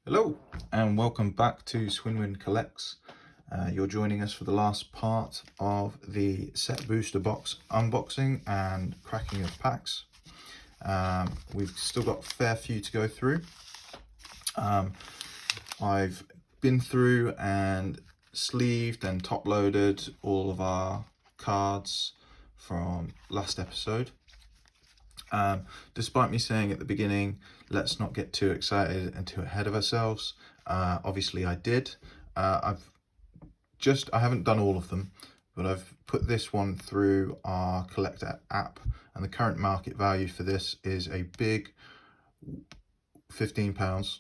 Hello and welcome back to Swinwin Collects. You're joining us for the last part of the set booster box unboxing and cracking of packs. We've still got a fair few to go through. I've been through and sleeved and top loaded all of our cards from last episode. Despite me saying at the beginning, let's not get too excited and too ahead of ourselves. Obviously I did. I haven't done all of them, but I've put this one through our collector app, and the current market value for this is a big £15.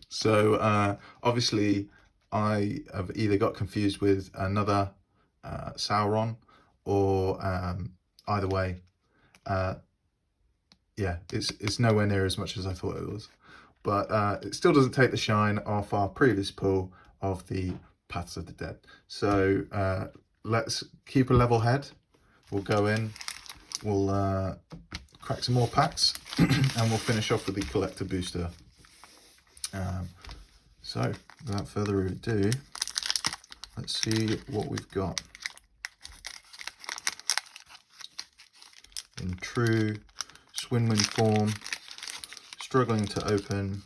So obviously I have either got confused with another Sauron or either way. Yeah, it's nowhere near as much as I thought it was, but it still doesn't take the shine off our previous pull of the Paths of the Dead. So let's keep a level head. We'll go in, we'll crack some more packs, and we'll finish off with the collector booster. So without further ado, let's see what we've got. In true Swinwin form, struggling to open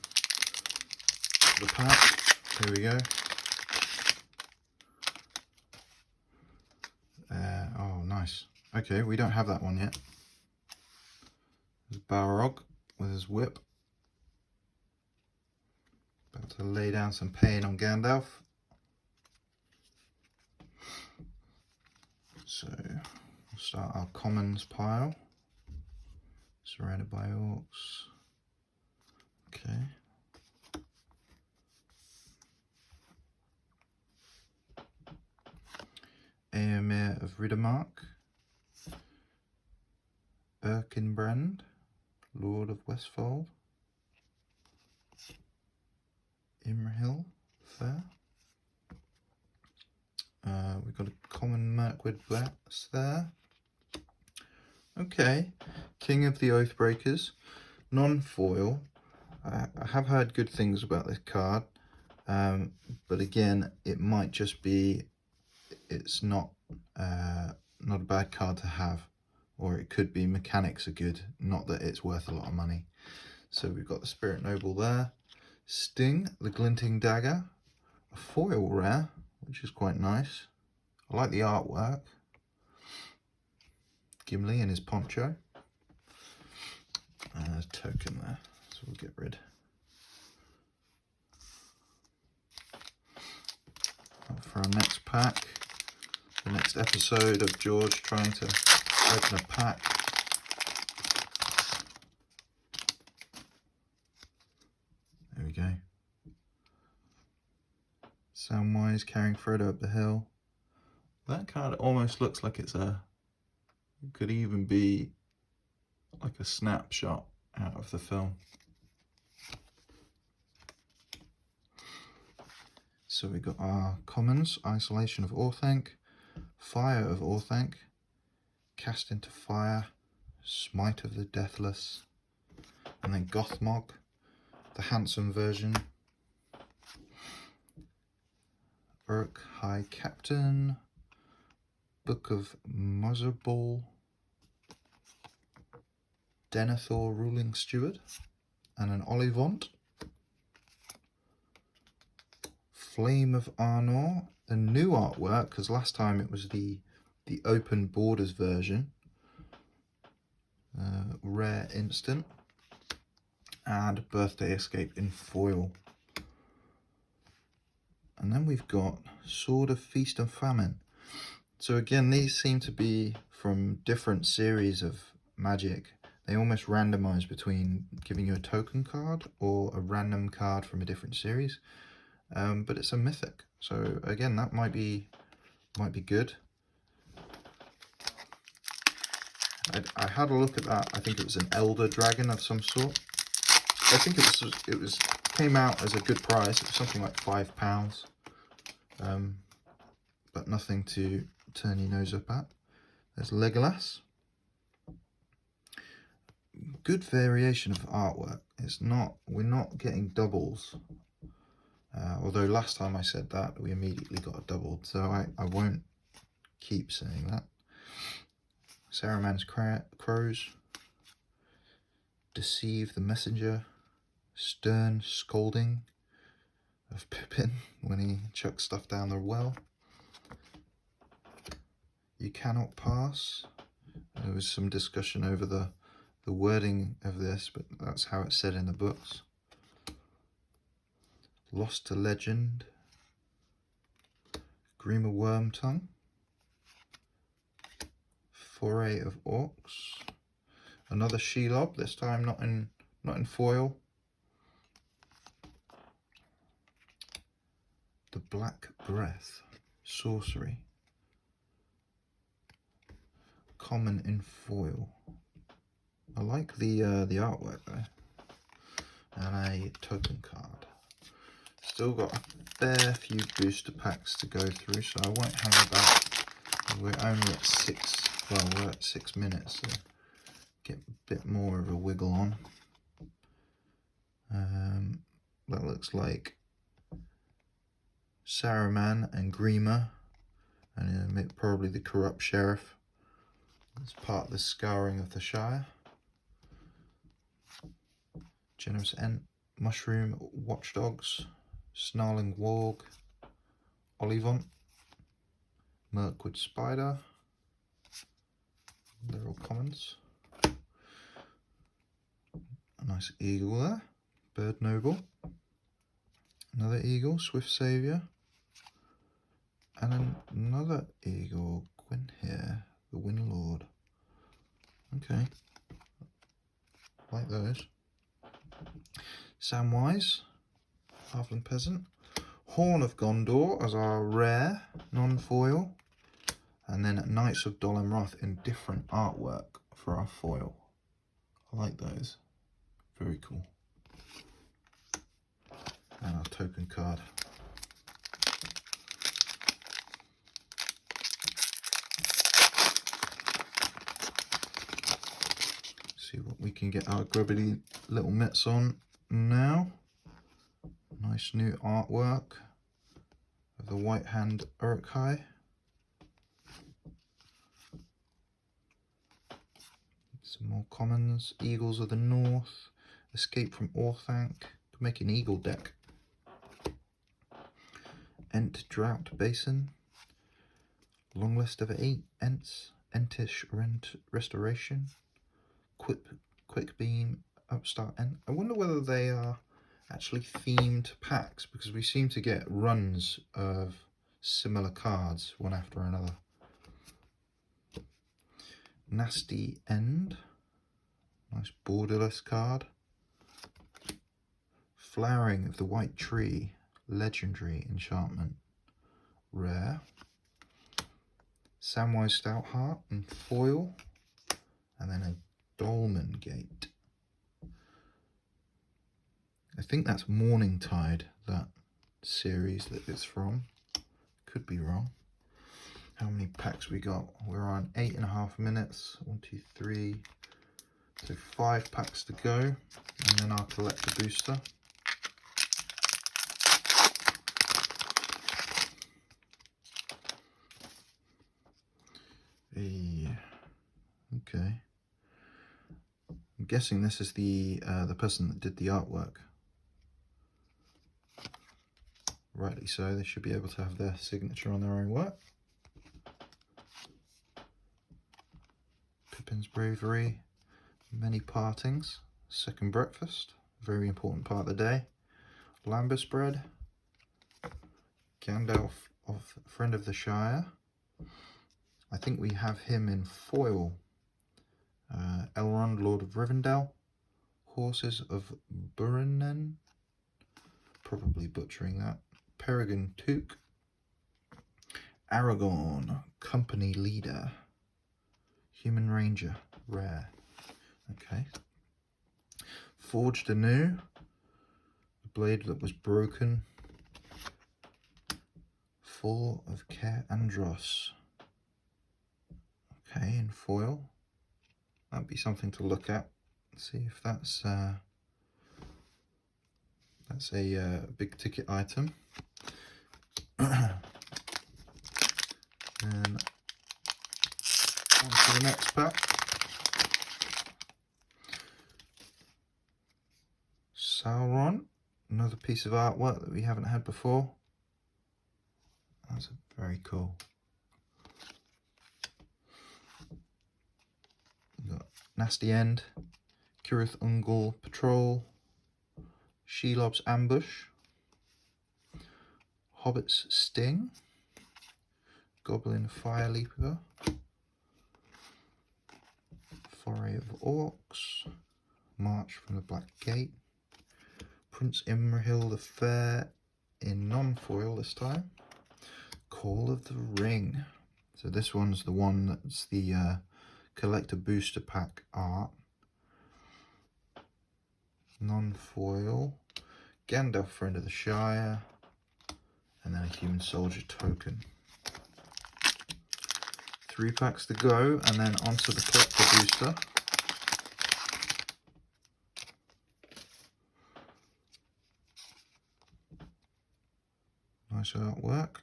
the pack. Here we go. Oh, nice. Okay, we don't have that one yet. There's Balrog with his whip. About to lay down some pain on Gandalf. So we'll start our commons pile. Surrounded by orcs. Okay. Éomer of Riddermark. Erkenbrand, Lord of Westfold. Imrahil, fair. We've got a common Mirkwood Blast there. Okay, King of the Oathbreakers, non-foil. I have heard good things about this card, but again, it might just be it's not a bad card to have, or it could be mechanics are good, not that it's worth a lot of money. So we've got the Spirit Noble there, Sting, the Glinting Dagger, a foil rare, which is quite nice. I like the artwork. Gimli in his poncho. And a token there, so we'll get rid. For our next pack, the next episode of George trying to open a pack. There we go. Samwise carrying Frodo up the hill. That card almost looks like it could even be like a snapshot out of the film. So we got our commons, Isolation of Orthanc, Fire of Orthanc, Cast into Fire, Smite of the Deathless, and then Gothmog, the handsome version, Uruk High Captain, Book of Muzzarball, Denethor Ruling Steward, and an Olivant. Flame of Arnor, the new artwork, because last time it was the open borders version. Rare instant. And Birthday Escape in foil. And then we've got Sword of Feast and Famine. So again, these seem to be from different series of Magic. They almost randomize between giving you a token card or a random card from a different series. But it's a mythic, so again that might be good. I had a look at that. I think it was an Elder Dragon of some sort. I think it came out as a good price. It was something like £5, but nothing to turn your nose up at. There's Legolas. Good variation of artwork we're not getting doubles. Although last time I said that, we immediately got a double, so I won't keep saying that. Saruman's crows, deceive the messenger, stern scolding of Pippin when he chucks stuff down the well. You cannot pass. There was some discussion over the wording of this, but that's how it's said in the books. Lost to legend, Grima Wormtongue, Foray of Orcs, another Shelob, this time not in foil. The Black Breath, sorcery, common in foil. I like the artwork there, and a token card. Still got a fair few booster packs to go through, so I won't hang about. We're only at 6. Well, we're at 6 minutes, so get a bit more of a wiggle on. That looks like Saruman and Grima, and probably the corrupt sheriff. It's part of the scouring of the Shire. Generous Ent, Mushroom Watchdogs, Snarling Warg, Olivant, Mirkwood Spider. They're all commons. A nice eagle there, Bird Noble. Another eagle, Swift Saviour. And then another eagle, Gwynhir, the Wind Lord. Okay, like those. Samwise, Halfling Peasant. Horn of Gondor as our rare, non-foil. And then Knights of Dol Amroth in different artwork for our foil. I like those. Very cool. And our token card. See what we can get our grubbly little mitts on now. Nice new artwork of the White Hand Uruk-hai. Some more commons. Eagles of the North. Escape from Orthanc. Could make an eagle deck. Ent Drought Basin. Long list of 8 Ents. Entish Restoration. Quick Beam, Upstart Ent. I wonder whether they are actually themed packs, because we seem to get runs of similar cards one after another. Nasty End. Nice borderless card. Flowering of the White Tree. Legendary enchantment. Rare. Samwise Stoutheart in foil. And then a Dolmen Gate. I think that's Morningtide, that series that it's from. Could be wrong. How many packs we got? We're on 8.5 minutes. 1, 2, 3. So 5 packs to go. And then I'll collect the booster. Okay. I'm guessing this is the person that did the artwork. Rightly so, they should be able to have their signature on their own work. Pippin's Bravery, Many Partings, Second Breakfast, very important part of the day. Lambus Bread, Gandalf of Friend of the Shire. I think we have him in foil. Elrond, Lord of Rivendell. Horses of Burinen, probably butchering that. Peregrine Took. Aragorn, Company Leader. Human Ranger, rare. Okay. Forged anew. The blade that was broken. Full of Care Andros. Okay, in foil. That'd be something to look at. See if that's That's a big ticket item. And on to the next pack. Sauron, another piece of artwork that we haven't had before. That's very cool. We've got Nasty End, Cirith Ungol Patrol, Shelob's Ambush, Hobbit's Sting, Goblin Fire Leaper, Foray of Orcs, March from the Black Gate, Prince Imrahil the Fair in non-foil this time, Call of the Ring. So this one's the one that's the collector booster pack art. Non-foil, Gandalf Friend of the Shire, and then a Human Soldier token. 3 packs to go, and then onto the collector booster. Nice artwork.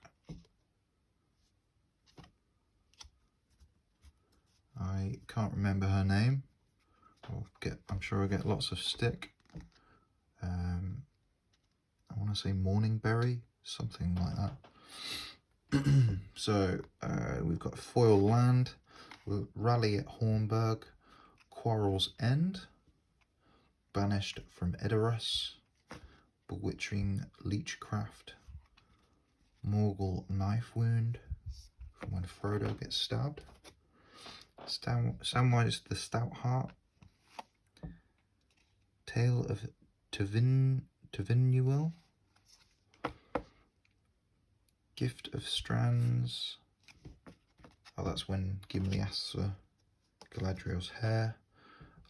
I can't remember her name. I'm sure I'll get lots of stick. I want to say Morningberry, something like that. So we've got Foil Land, Rally at Hornburg, Quarrel's End, Banished from Edoras, Bewitching Leechcraft, Morgul Knife Wound, from when Frodo gets stabbed, Samwise the Stout Heart, Tale of Tevinuel, Gift of Strands. Oh, that's when Gimli asks for Galadriel's hair.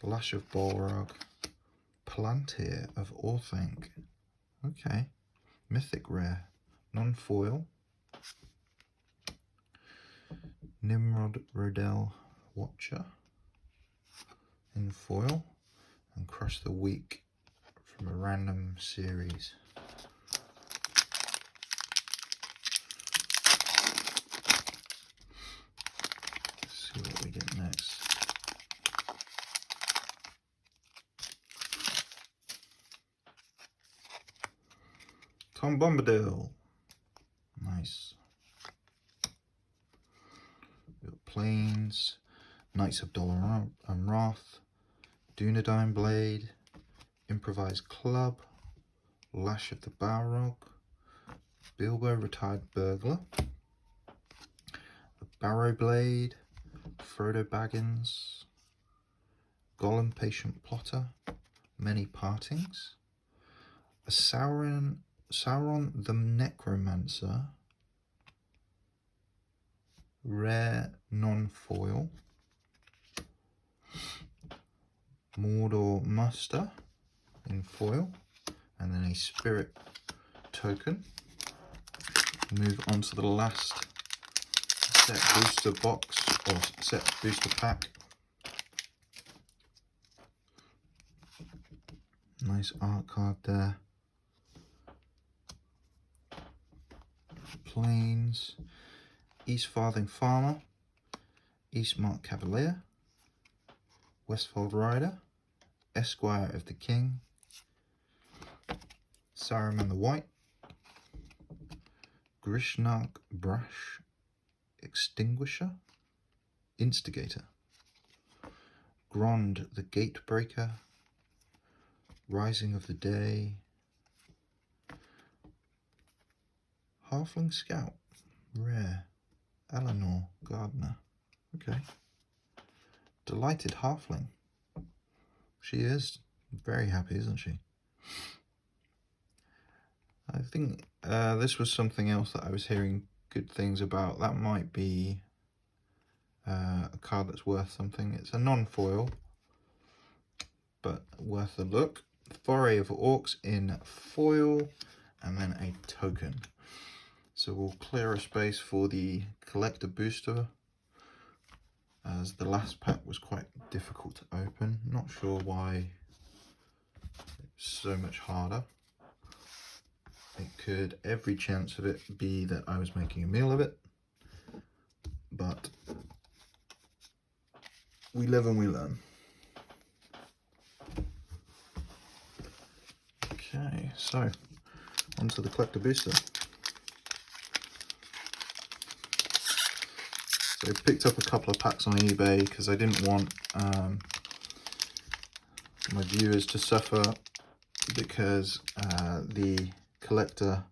Lash of Balrog, Palantir of Orthanc. Okay, mythic rare, non-foil. Nimrod Rodell Watcher in foil, and Crush the Weak from a random series. Let's see what we get next. Tom Bombadil. Nice. We've got Plains, Knights of Dol Amroth, Dunedain Blade, Improvised Club, Lash of the Balrog, Bilbo Retired Burglar, the Barrow Blade, Frodo Baggins, Gollum Patient Plotter, Many Partings, a Sauron the Necromancer, rare non-foil, Mordor Muster in foil, and then a Spirit token. Move on to the last set booster box, or set booster pack. Nice art card there. Plains, East Farthing Farmer, Eastmark Cavalier, Westfold Rider, Esquire of the King, Saruman the White, Grishnark Brash Extinguisher, Instigator, Grond the Gatebreaker, Rising of the Day, Halfling Scout, rare, Eleanor Gardner. Okay. Delighted Halfling. She is very happy, isn't she? I think this was something else that I was hearing good things about. That might be a card that's worth something. It's a non-foil, but worth a look. Foray of Orcs in foil, and then a token. So we'll clear a space for the collector booster, as the last pack was quite difficult to open. Not sure why it's so much harder. it could, every chance of it, be that I was making a meal of it. But we live and we learn. Okay, so onto the collector booster. So I picked up a couple of packs on eBay because I didn't want my viewers to suffer, because the collector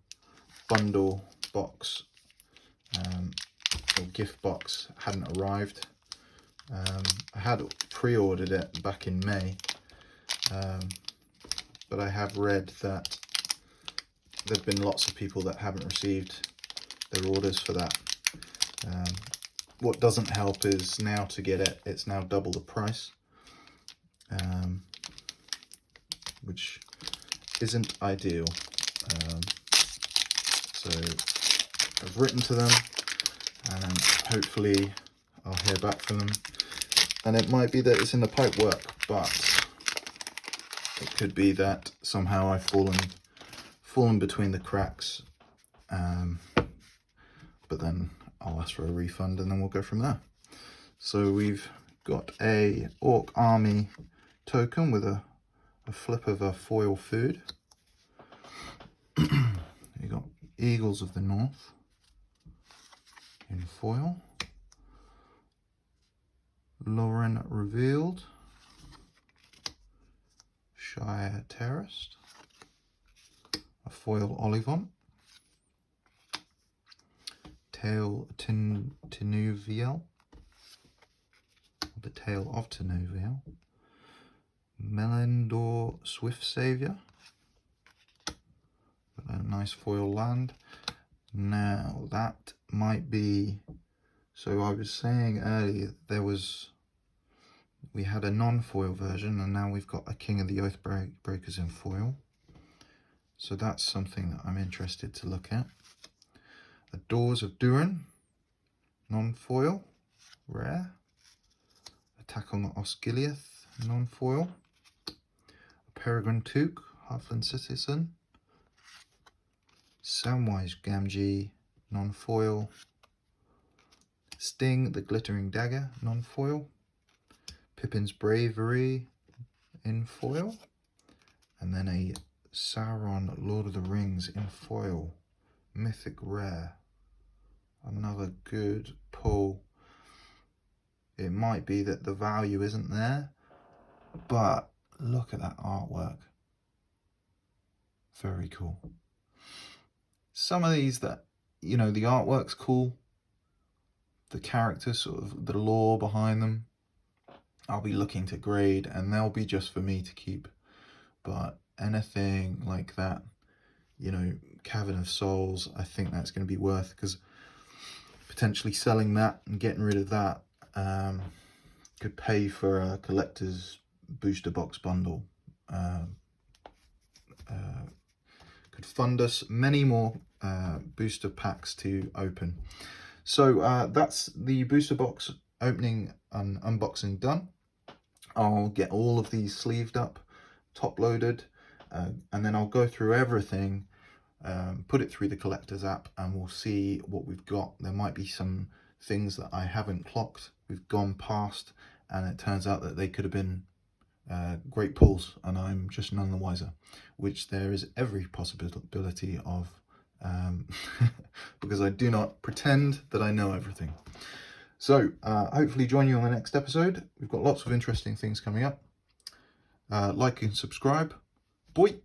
bundle box or gift box hadn't arrived. I had pre-ordered it back in May, but I have read that there have been lots of people that haven't received their orders for that. What doesn't help is now to get it, it's now double the price, which isn't ideal. So I've written to them, and hopefully I'll hear back from them. And it might be that it's in the pipework, but it could be that somehow I've fallen between the cracks. But then I'll ask for a refund, and then we'll go from there. So we've got a Orc Army token with a flip of a foil food. You got Eagles of the North in foil. Lauren Revealed. Shire Terraced. A foil Olivant. Tail Tinuviel. The Tale of Tinuviel. Melindor Swift Savior. A nice foil land. Now that might be, so I was saying earlier we had a non-foil version, and now we've got a King of the Oathbreakers in foil. So that's something that I'm interested to look at. A Doors of Durin, non-foil, rare. Attack on the Osgiliath, non-foil. A Peregrine Took, Halfling Citizen. Samwise Gamgee, non-foil. Sting, the Glittering Dagger, non-foil. Pippin's Bravery in foil. And then a Sauron, Lord of the Rings in foil. Mythic rare. Another good pull. It might be that the value isn't there, but look at that artwork. Very cool. Some of these that, you know, the artwork's cool. The characters, sort of the lore behind them, I'll be looking to grade, and they'll be just for me to keep. But anything like that, you know, Cavern of Souls, I think that's going to be worth, because potentially selling that and getting rid of that could pay for a collector's booster box bundle. Could fund us many more booster packs to open. So that's the booster box opening and unboxing done. I'll get all of these sleeved up, top loaded, and then I'll go through everything, put it through the collector's app, and we'll see what we've got. There might be some things that I haven't clocked, we've gone past, and it turns out that they could have been great pulls, and I'm just none the wiser, which there is every possibility of, because I do not pretend that I know everything. So hopefully join you on the next episode. We've got lots of interesting things coming up. Like and subscribe. Bye.